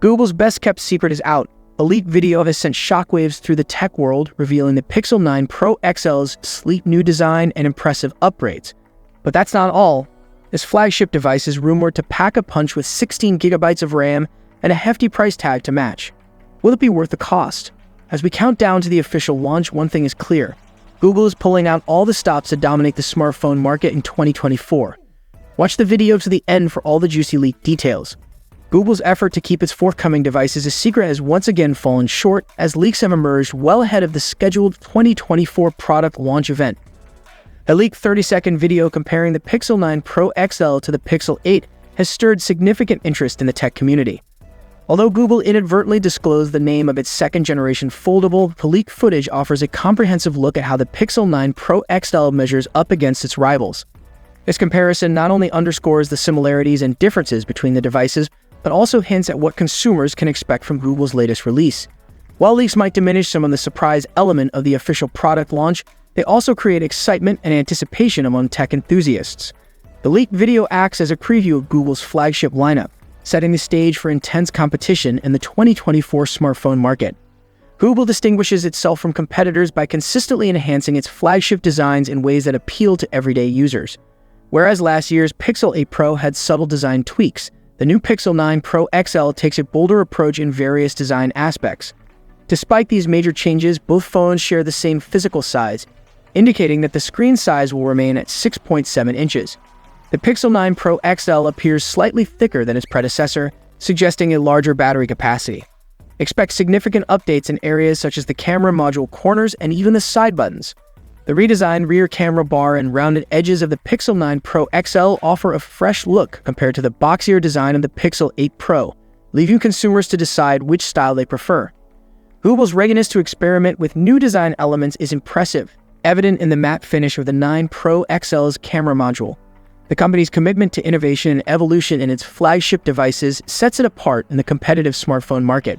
Google's best-kept secret is out. A leaked video has sent shockwaves through the tech world, revealing the Pixel 9 Pro XL's sleek new design and impressive upgrades. But that's not all. This flagship device is rumored to pack a punch with 16 gigabytes of RAM and a hefty price tag to match. Will it be worth the cost? As we count down to the official launch, one thing is clear. Google is pulling out all the stops to dominate the smartphone market in 2024. Watch the video to the end for all the juicy leaked details. Google's effort to keep its forthcoming devices a secret has once again fallen short, as leaks have emerged well ahead of the scheduled 2024 product launch event. A leaked 30-second video comparing the Pixel 9 Pro XL to the Pixel 8 has stirred significant interest in the tech community. Although Google inadvertently disclosed the name of its second-generation foldable, the leaked footage offers a comprehensive look at how the Pixel 9 Pro XL measures up against its rivals. This comparison not only underscores the similarities and differences between the devices, but also hints at what consumers can expect from Google's latest release. While leaks might diminish some of the surprise element of the official product launch, they also create excitement and anticipation among tech enthusiasts. The leaked video acts as a preview of Google's flagship lineup, setting the stage for intense competition in the 2024 smartphone market. Google distinguishes itself from competitors by consistently enhancing its flagship designs in ways that appeal to everyday users. Whereas last year's Pixel 8 Pro had subtle design tweaks, the new Pixel 9 Pro XL takes a bolder approach in various design aspects. Despite these major changes, both phones share the same physical size, indicating that the screen size will remain at 6.7 inches. The Pixel 9 Pro XL appears slightly thicker than its predecessor, suggesting a larger battery capacity. Expect significant updates in areas such as the camera module corners and even the side buttons. The redesigned rear camera bar and rounded edges of the Pixel 9 Pro XL offer a fresh look compared to the boxier design of the Pixel 8 Pro, leaving consumers to decide which style they prefer. Google's readiness to experiment with new design elements is impressive, evident in the matte finish of the 9 Pro XL's camera module. The company's commitment to innovation and evolution in its flagship devices sets it apart in the competitive smartphone market.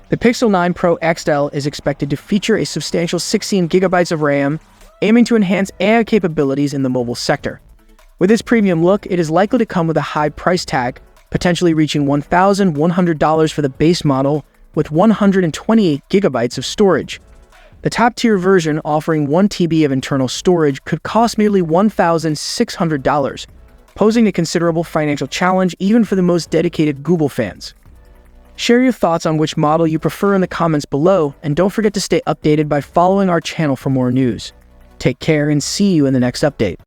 The Pixel 9 Pro XL is expected to feature a substantial 16 gigabytes of RAM, aiming to enhance AI capabilities in the mobile sector. With its premium look, it is likely to come with a high price tag, potentially reaching $1,100 for the base model with 128 gigabytes of storage. The top-tier version, offering 1 TB of internal storage, could cost nearly $1,600, posing a considerable financial challenge even for the most dedicated Google fans. Share your thoughts on which model you prefer in the comments below, and don't forget to stay updated by following our channel for more news. Take care and see you in the next update.